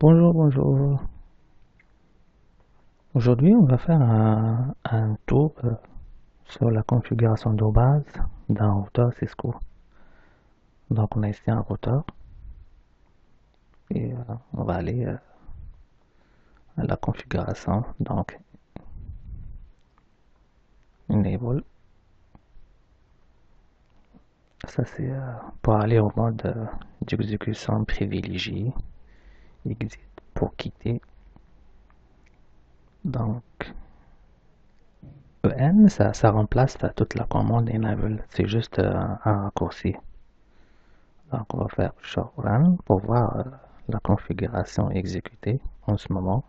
Bonjour, bonjour. Aujourd'hui, on va faire un tour sur la configuration de base d'un routeur Cisco. Donc, on a ici un routeur et on va aller à la configuration. Donc, Enable. Ça, c'est pour aller au mode d'exécution privilégié. Exit pour quitter. Donc, EN, ça remplace toute la commande Enable. C'est juste un raccourci. Donc on va faire show run pour voir la configuration exécutée en ce moment.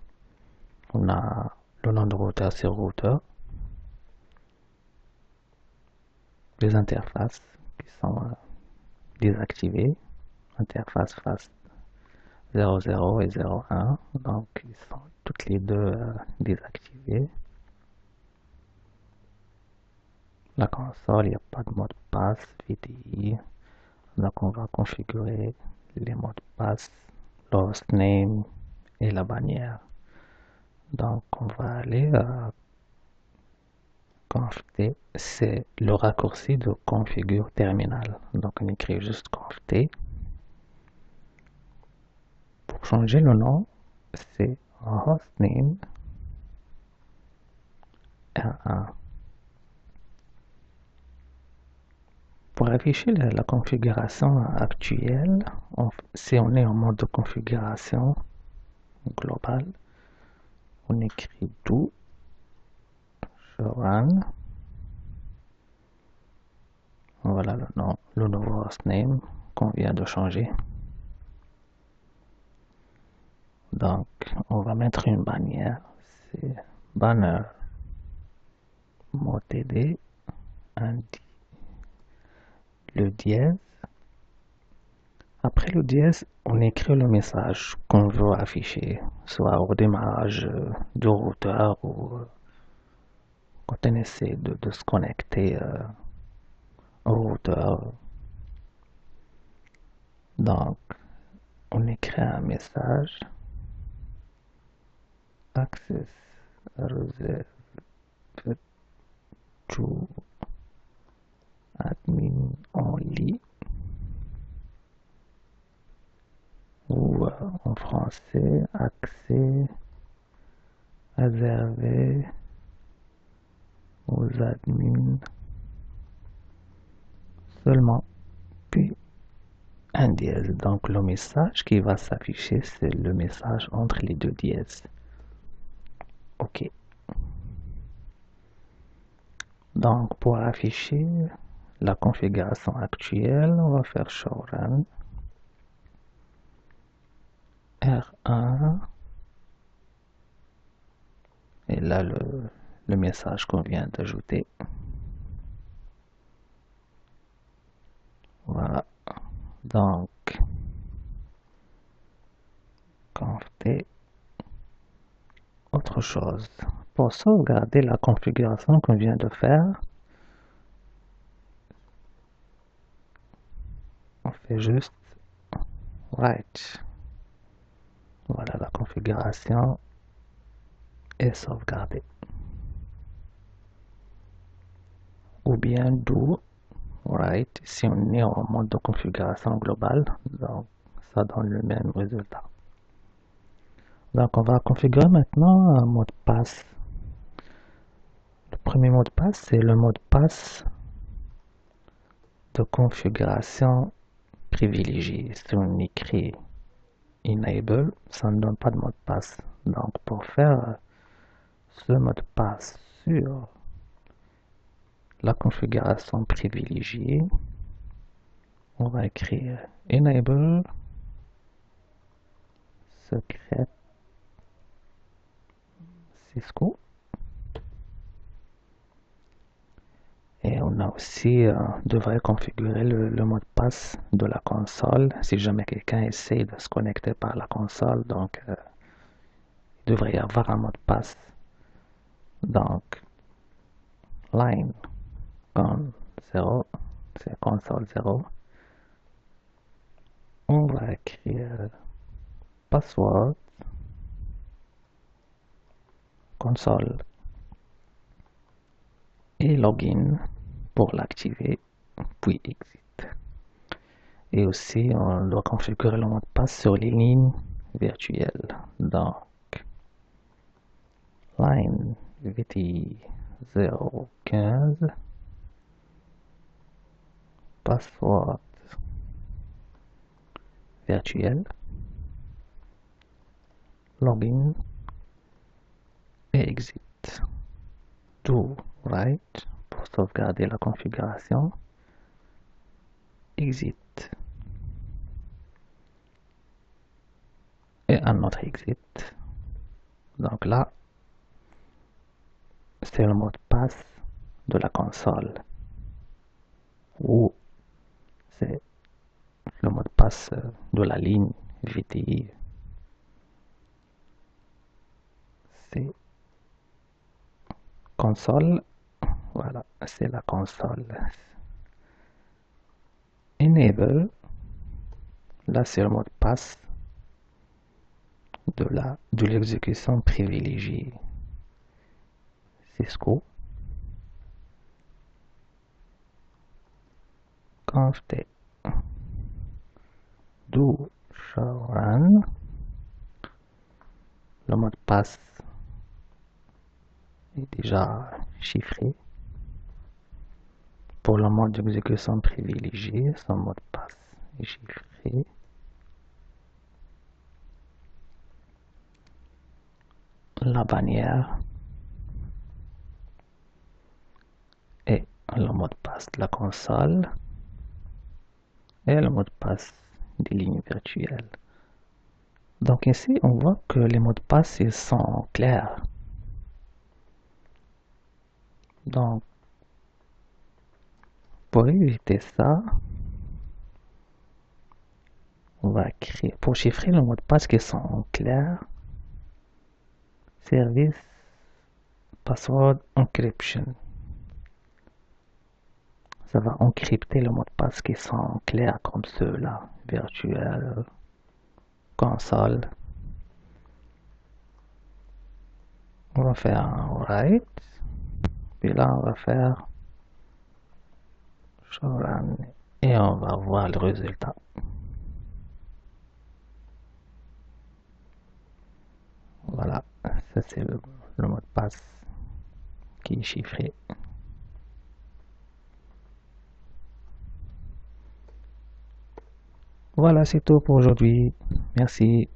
On a le nom de routeur sur routeur, les interfaces qui sont désactivées, interface face 00 et 01, donc ils sont toutes les deux désactivées. La console, il n'y a pas de mot de passe, VDI, donc on va configurer les mots de passe, l'hostname et la bannière. Donc on va aller conft, c'est le raccourci de configure terminal. Donc on écrit juste conft. Pour changer le nom, c'est hostname R1. Pour afficher la configuration actuelle, si on est en mode de configuration globale, on écrit do run. Voilà le nom, le nouveau hostname qu'on vient de changer. Donc, on va mettre une bannière, c'est banner mot TD, le dièse. Après le dièse, on écrit le message qu'on veut afficher, soit au démarrage du routeur ou quand on essaie de se connecter au routeur. Donc, on écrit un message access reserved to admin only, ou en français, accès réservé aux admins seulement, puis un dièse. Donc le message qui va s'afficher, c'est le message entre les deux dièses. OK. Donc pour afficher la configuration actuelle, on va faire show run R1 et là le message qu'on vient d'ajouter. Voilà. Donc conft autre chose. Pour sauvegarder la configuration qu'on vient de faire, on fait juste write. Voilà, la configuration est sauvegardée. Ou bien do write si on est en mode de configuration globale, donc ça donne le même résultat. Donc on va configurer maintenant un mot de passe. Le premier mot de passe, c'est le mot de passe de configuration privilégié. Si on écrit enable, ça ne donne pas de mot de passe. Donc pour faire ce mot de passe sur la configuration privilégiée, on va écrire enable secret Cisco. Et on a aussi devrait configurer le mot de passe de la console si jamais quelqu'un essaie de se connecter par la console. Donc il devrait y avoir un mot de passe. Donc line con 0, c'est console 0. On va écrire password console et login pour l'activer, puis exit. Et aussi, on doit configurer le mot de passe sur les lignes virtuelles. Donc, line VTI 015, password virtuel, login et exit. Do right pour sauvegarder la configuration. Exit. Et un autre exit. Donc là, c'est le mot de passe de la console. Ou c'est le mot de passe de la ligne VTI. C'est console. Voilà, c'est la console. Enable. Là, c'est le mot de passe de l'exécution privilégiée. Cisco. Conft do show run. Le mot de passe est déjà chiffré. Pour le mode d'exécution privilégié, son mot de passe est chiffré. La bannière et le mot de passe de la console et le mot de passe des lignes virtuelles. Donc ici, on voit que les mots de passe ils sont clairs. Donc, pour éviter ça, on va créer, pour chiffrer le mot de passe qui sont clairs, service password encryption. Ça va encrypter le mot de passe qui sont clairs comme ceux-là, virtuel, console. On va faire un write, puis là on va faire show run et on va voir le résultat. Voilà, ça c'est le mot de passe qui est chiffré. Voilà, c'est tout pour aujourd'hui. Merci.